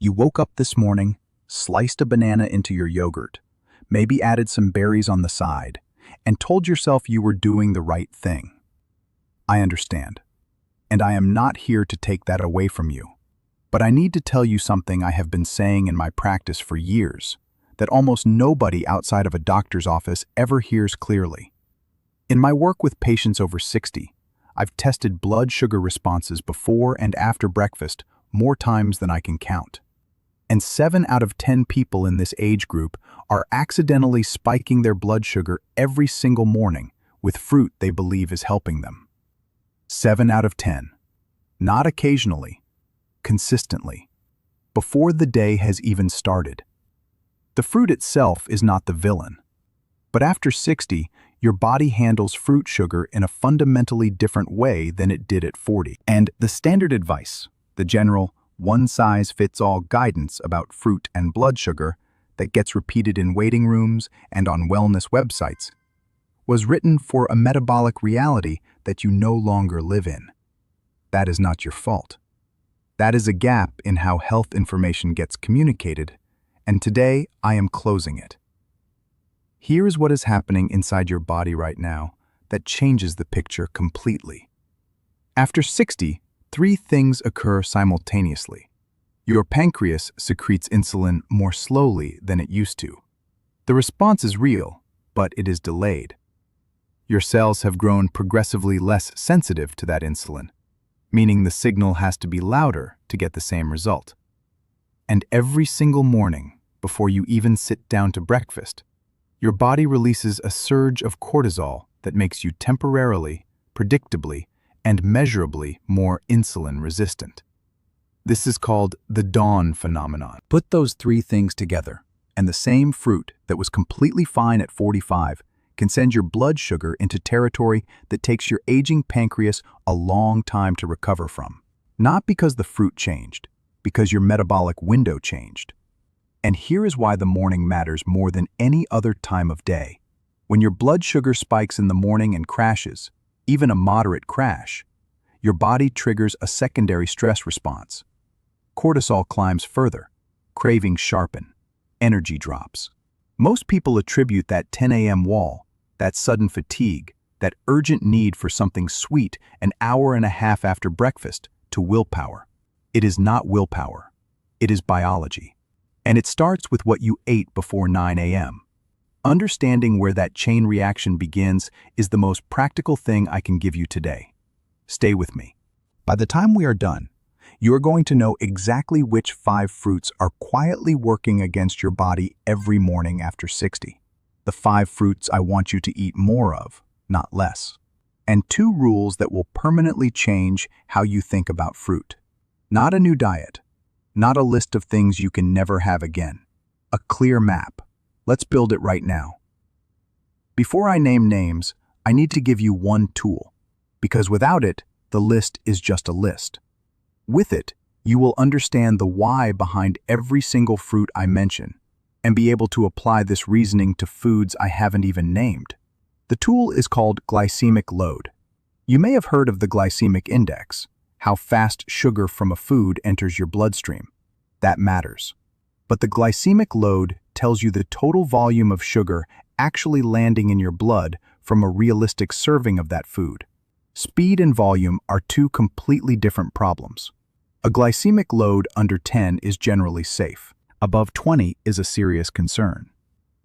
You woke up this morning, sliced a banana into your yogurt, maybe added some berries on the side, and told yourself you were doing the right thing. I understand, and I am not here to take that away from you. But I need to tell you something I have been saying in my practice for years, that almost nobody outside of a doctor's office ever hears clearly. In my work with patients over 60, I've tested blood sugar responses before and after breakfast more times than I can count. And 7 out of 10 people in this age group are accidentally spiking their blood sugar every single morning with fruit they believe is helping them. 7 out of 10. Not occasionally, consistently, before the day has even started. The fruit itself is not the villain. But after 60, your body handles fruit sugar in a fundamentally different way than it did at 40. And the standard advice, the general one-size-fits-all guidance about fruit and blood sugar that gets repeated in waiting rooms and on wellness websites, was written for a metabolic reality that you no longer live in. That is not your fault. That is a gap in how health information gets communicated, and today I am closing it. Here is what is happening inside your body right now that changes the picture completely. After 60, 3 things occur simultaneously. Your pancreas secretes insulin more slowly than it used to. The response is real, but it is delayed. Your cells have grown progressively less sensitive to that insulin, meaning the signal has to be louder to get the same result. And every single morning, before you even sit down to breakfast, your body releases a surge of cortisol that makes you temporarily, predictably, and measurably more insulin resistant. This is called the dawn phenomenon. Put those 3 things together, and the same fruit that was completely fine at 45 can send your blood sugar into territory that takes your aging pancreas a long time to recover from. Not because the fruit changed, because your metabolic window changed. And here is why the morning matters more than any other time of day. When your blood sugar spikes in the morning and crashes, even a moderate crash, your body triggers a secondary stress response. Cortisol climbs further, cravings sharpen, energy drops. Most people attribute that 10 a.m. wall, that sudden fatigue, that urgent need for something sweet an hour and a half after breakfast to willpower. It is not willpower. It is biology. And it starts with what you ate before 9 a.m. Understanding where that chain reaction begins is the most practical thing I can give you today. Stay with me. By the time we are done, you are going to know exactly which 5 fruits are quietly working against your body every morning after 60. The 5 fruits I want you to eat more of, not less. And 2 rules that will permanently change how you think about fruit. Not a new diet, not a list of things you can never have again. A clear map. Let's build it right now. Before I name names, I need to give you one tool, because without it, the list is just a list. With it, you will understand the why behind every single fruit I mention, and be able to apply this reasoning to foods I haven't even named. The tool is called glycemic load. You may have heard of the glycemic index, how fast sugar from a food enters your bloodstream. That matters. But the glycemic load tells you the total volume of sugar actually landing in your blood from a realistic serving of that food. Speed and volume are 2 completely different problems. A glycemic load under 10 is generally safe. Above 20 is a serious concern.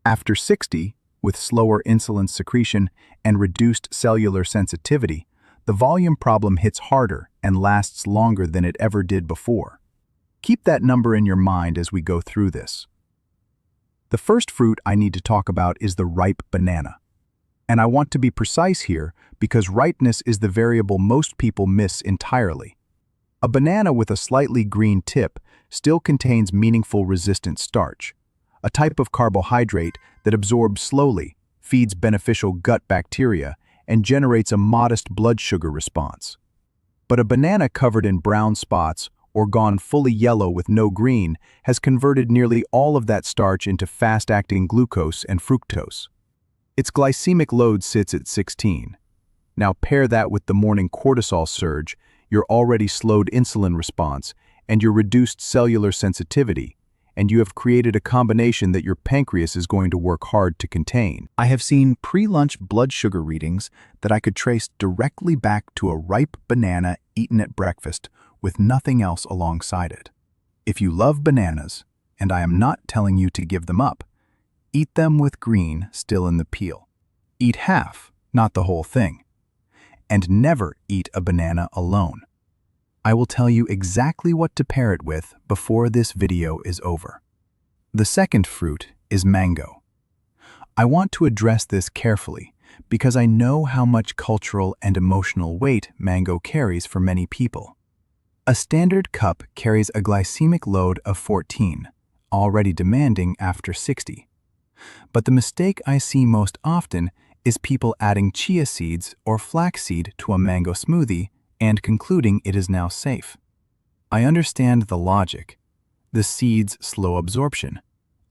After 60, with slower insulin secretion and reduced cellular sensitivity, the volume problem hits harder and lasts longer than it ever did before. Keep that number in your mind as we go through this. The first fruit I need to talk about is the ripe banana. And I want to be precise here because ripeness is the variable most people miss entirely. A banana with a slightly green tip still contains meaningful resistant starch, a type of carbohydrate that absorbs slowly, feeds beneficial gut bacteria, and generates a modest blood sugar response. But a banana covered in brown spots or gone fully yellow with no green has converted nearly all of that starch into fast-acting glucose and fructose. Its glycemic load sits at 16. Now pair that with the morning cortisol surge, your already slowed insulin response, and your reduced cellular sensitivity, and you have created a combination that your pancreas is going to work hard to contain. I have seen pre-lunch blood sugar readings that I could trace directly back to a ripe banana eaten at breakfast with nothing else alongside it. If you love bananas, and I am not telling you to give them up, eat them with green still in the peel. Eat half, not the whole thing. And never eat a banana alone. I will tell you exactly what to pair it with before this video is over. The second fruit is mango. I want to address this carefully because I know how much cultural and emotional weight mango carries for many people. A standard cup carries a glycemic load of 14, already demanding after 60. But the mistake I see most often is people adding chia seeds or flaxseed to a mango smoothie and concluding it is now safe. I understand the logic. The seeds slow absorption.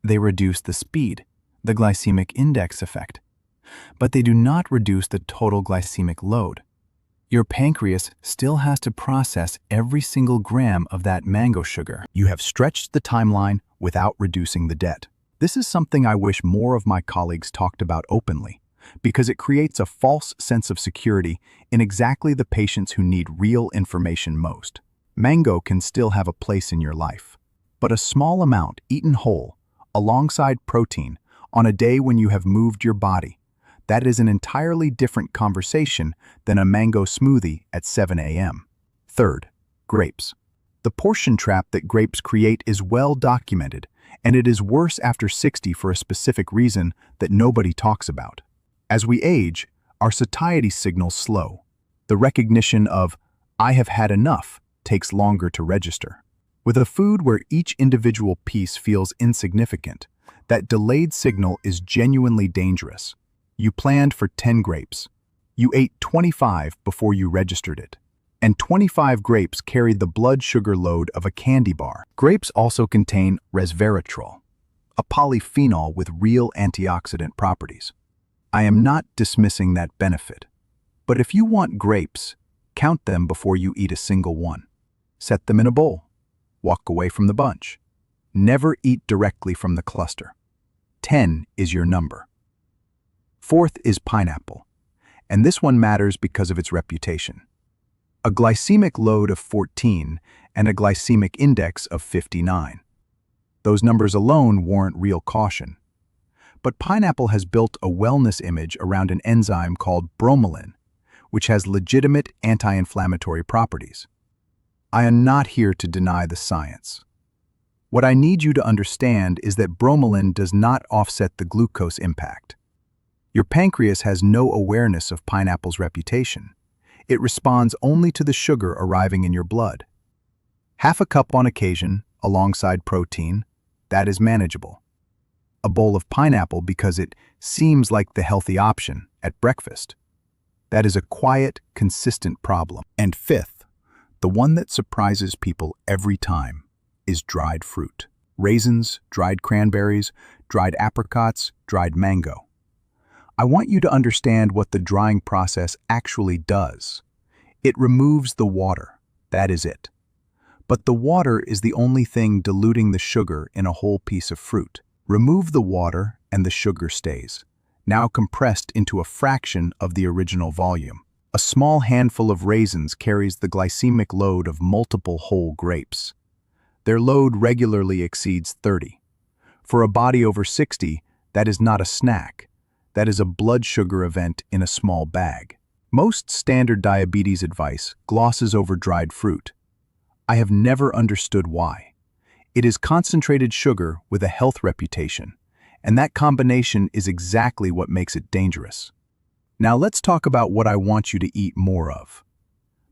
They reduce the speed, the glycemic index effect. But they do not reduce the total glycemic load. Your pancreas still has to process every single gram of that mango sugar. You have stretched the timeline without reducing the debt. This is something I wish more of my colleagues talked about openly, because it creates a false sense of security in exactly the patients who need real information most. Mango can still have a place in your life, but a small amount eaten whole, alongside protein, on a day when you have moved your body, that is an entirely different conversation than a mango smoothie at 7 a.m. Third, grapes. The portion trap that grapes create is well documented, and it is worse after 60 for a specific reason that nobody talks about. As we age, our satiety signals slow. The recognition of, "I have had enough," takes longer to register. With a food where each individual piece feels insignificant, that delayed signal is genuinely dangerous. You planned for 10 grapes. You ate 25 before you registered it. And 25 grapes carried the blood sugar load of a candy bar. Grapes also contain resveratrol, a polyphenol with real antioxidant properties. I am not dismissing that benefit, but if you want grapes, count them before you eat a single one. Set them in a bowl. Walk away from the bunch. Never eat directly from the cluster. 10 is your number. Fourth is pineapple, and this one matters because of its reputation. A glycemic load of 14 and a glycemic index of 59. Those numbers alone warrant real caution. But pineapple has built a wellness image around an enzyme called bromelain, which has legitimate anti-inflammatory properties. I am not here to deny the science. What I need you to understand is that bromelain does not offset the glucose impact. Your pancreas has no awareness of pineapple's reputation. It responds only to the sugar arriving in your blood. Half a cup on occasion, alongside protein, that is manageable. A bowl of pineapple because it seems like the healthy option at breakfast. That is a quiet, consistent problem. And fifth, the one that surprises people every time, is dried fruit. Raisins, dried cranberries, dried apricots, dried mango. I want you to understand what the drying process actually does. It removes the water, that is it. But the water is the only thing diluting the sugar in a whole piece of fruit. Remove the water and the sugar stays, now compressed into a fraction of the original volume. A small handful of raisins carries the glycemic load of multiple whole grapes. Their load regularly exceeds 30. For a body over 60, that is not a snack. That is a blood sugar event in a small bag. Most standard diabetes advice glosses over dried fruit. I have never understood why. It is concentrated sugar with a health reputation, and that combination is exactly what makes it dangerous. Now let's talk about what I want you to eat more of.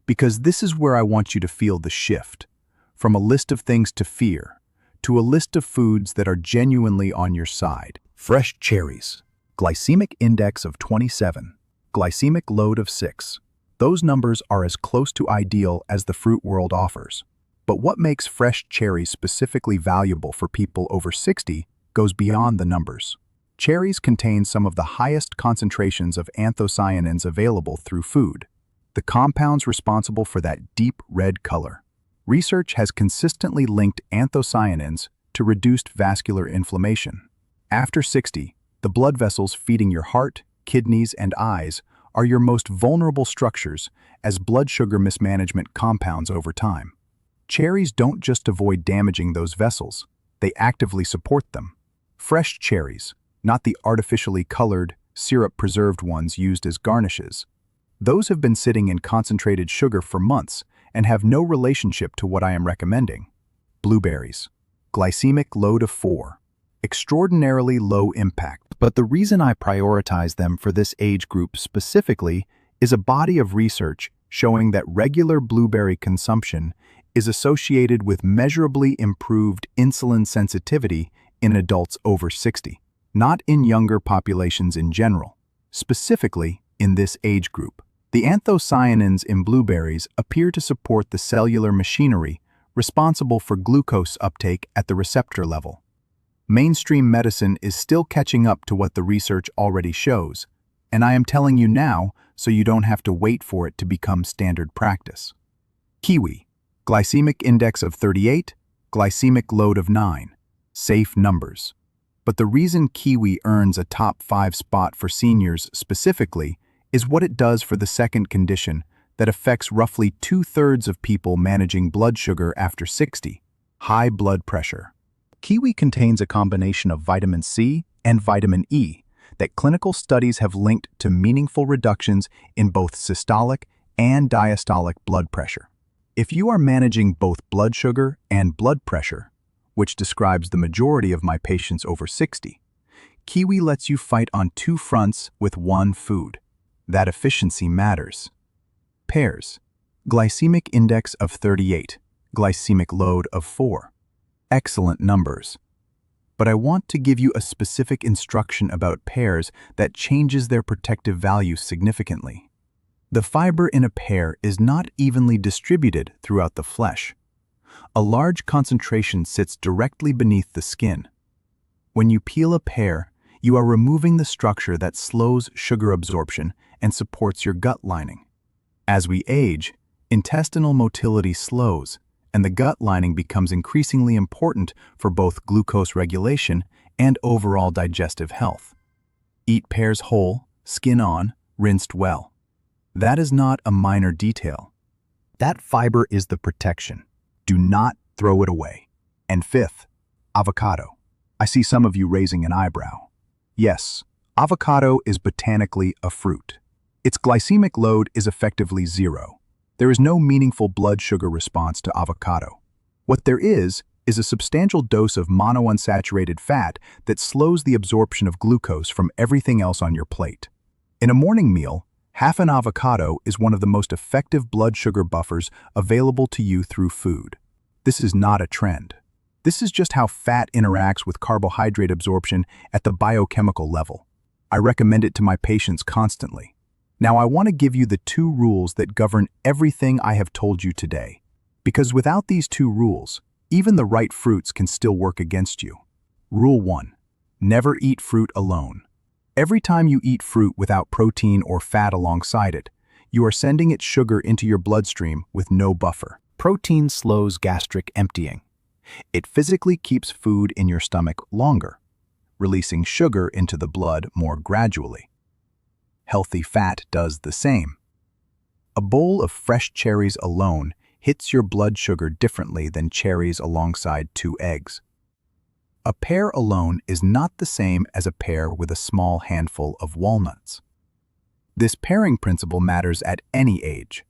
Because this is where I want you to feel the shift, from a list of things to fear, to a list of foods that are genuinely on your side. Fresh cherries. Glycemic index of 27. Glycemic load of 6. Those numbers are as close to ideal as the fruit world offers. But what makes fresh cherries specifically valuable for people over 60 goes beyond the numbers. Cherries contain some of the highest concentrations of anthocyanins available through food, the compounds responsible for that deep red color. Research has consistently linked anthocyanins to reduced vascular inflammation. After 60, the blood vessels feeding your heart, kidneys, and eyes are your most vulnerable structures as blood sugar mismanagement compounds over time. Cherries don't just avoid damaging those vessels, they actively support them. Fresh cherries, not the artificially colored, syrup-preserved ones used as garnishes. Those have been sitting in concentrated sugar for months and have no relationship to what I am recommending. Blueberries. Glycemic load of 4. Extraordinarily low impact. But the reason I prioritize them for this age group specifically is a body of research showing that regular blueberry consumption is associated with measurably improved insulin sensitivity in adults over 60, not in younger populations in general, specifically in this age group. The anthocyanins in blueberries appear to support the cellular machinery responsible for glucose uptake at the receptor level. Mainstream medicine is still catching up to what the research already shows, and I am telling you now so you don't have to wait for it to become standard practice. Kiwi. Glycemic index of 38, glycemic load of 9. Safe numbers. But the reason kiwi earns a top 5 spot for seniors specifically is what it does for the second condition that affects roughly 2/3 of people managing blood sugar after 60, high blood pressure. Kiwi contains a combination of vitamin C and vitamin E that clinical studies have linked to meaningful reductions in both systolic and diastolic blood pressure. If you are managing both blood sugar and blood pressure, which describes the majority of my patients over 60, kiwi lets you fight on 2 fronts with 1 food. That efficiency matters. Pears. Glycemic index of 38, glycemic load of 4. Excellent numbers. But I want to give you a specific instruction about pears that changes their protective value significantly. The fiber in a pear is not evenly distributed throughout the flesh. A large concentration sits directly beneath the skin. When you peel a pear, you are removing the structure that slows sugar absorption and supports your gut lining. As we age, intestinal motility slows, and the gut lining becomes increasingly important for both glucose regulation and overall digestive health. Eat pears whole, skin on, rinsed well. That is not a minor detail. That fiber is the protection. Do not throw it away. And 5th, avocado. I see some of you raising an eyebrow. Yes, avocado is botanically a fruit. Its glycemic load is effectively 0. There is no meaningful blood sugar response to avocado. What there is a substantial dose of monounsaturated fat that slows the absorption of glucose from everything else on your plate. In a morning meal, half an avocado is one of the most effective blood sugar buffers available to you through food. This is not a trend. This is just how fat interacts with carbohydrate absorption at the biochemical level. I recommend it to my patients constantly. Now I want to give you the 2 rules that govern everything I have told you today. Because without these 2 rules, even the right fruits can still work against you. Rule 1. Never eat fruit alone. Every time you eat fruit without protein or fat alongside it, you are sending its sugar into your bloodstream with no buffer. Protein slows gastric emptying. It physically keeps food in your stomach longer, releasing sugar into the blood more gradually. Healthy fat does the same. A bowl of fresh cherries alone hits your blood sugar differently than cherries alongside 2 eggs. A pear alone is not the same as a pear with a small handful of walnuts. This pairing principle matters at any age.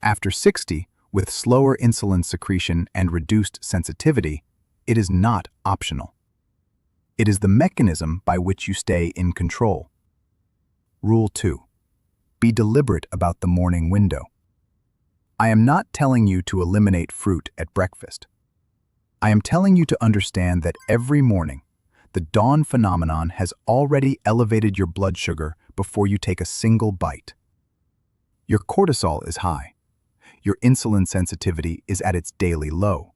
After 60, with slower insulin secretion and reduced sensitivity, it is not optional. It is the mechanism by which you stay in control. Rule 2. Be deliberate about the morning window. I am not telling you to eliminate fruit at breakfast. I am telling you to understand that every morning, the dawn phenomenon has already elevated your blood sugar before you take a single bite. Your cortisol is high. Your insulin sensitivity is at its daily low.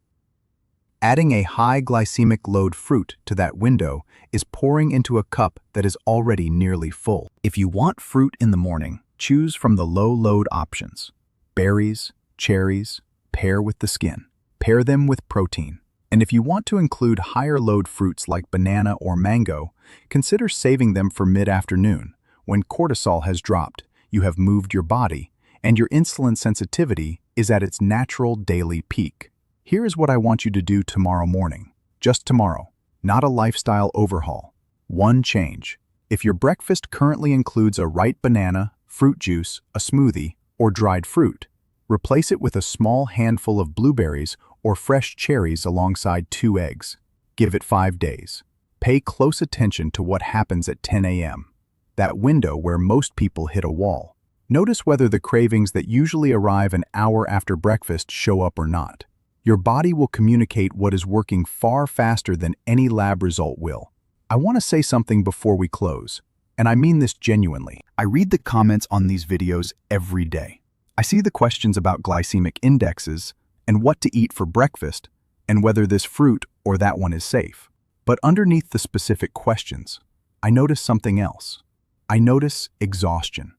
Adding a high glycemic load fruit to that window is pouring into a cup that is already nearly full. If you want fruit in the morning, choose from the low-load options: berries, cherries, pair with the skin. Pair them with protein. And if you want to include higher load fruits like banana or mango, consider saving them for mid-afternoon, when cortisol has dropped, you have moved your body, and your insulin sensitivity is at its natural daily peak. Here is what I want you to do tomorrow morning. Just tomorrow. Not a lifestyle overhaul. One change. If your breakfast currently includes a ripe banana, fruit juice, a smoothie, or dried fruit, replace it with a small handful of blueberries or fresh cherries alongside 2 eggs. Give it 5 days. Pay close attention to what happens at 10 a.m., that window where most people hit a wall. Notice whether the cravings that usually arrive an hour after breakfast show up or not. Your body will communicate what is working far faster than any lab result will. I want to say something before we close, and I mean this genuinely. I read the comments on these videos every day. I see the questions about glycemic indexes and what to eat for breakfast and whether this fruit or that one is safe. But underneath the specific questions, I notice something else. I notice exhaustion.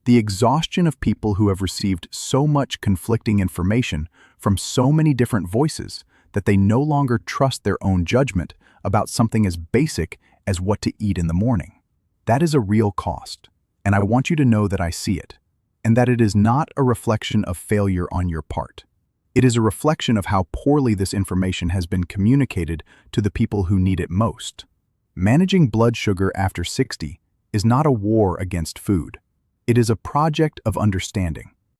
The exhaustion of people who have received so much conflicting information from so many different voices that they no longer trust their own judgment about something as basic as what to eat in the morning. That is a real cost, and I want you to know that I see it, and that it is not a reflection of failure on your part. It is a reflection of how poorly this information has been communicated to the people who need it most. Managing blood sugar after 60 is not a war against food. It is a project of understanding.